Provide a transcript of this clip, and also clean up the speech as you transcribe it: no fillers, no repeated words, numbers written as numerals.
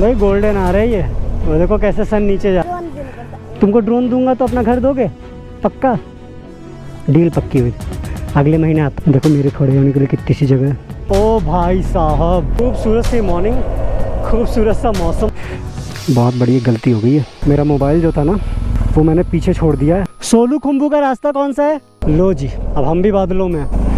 भाई गोल्डन आ रहा है ये, वो देखो कैसे सन नीचे जा। तुमको ड्रोन दूंगा तो अपना घर दोगे? पक्का? डील पक्की हुई, अगले महीने आता। देखो मेरे खड़े होने के लिए कितनी सी जगह है। ओ भाई साहब, खूबसूरत सी मॉर्निंग, खूबसूरत सा मौसम। बहुत बड़ी गलती हो गई है, मेरा मोबाइल जो था ना वो मैंने पीछे छोड़ दिया है। सोलू खुम्बू का रास्ता कौन सा है? लो जी, अब हम भी बादलों में हैं।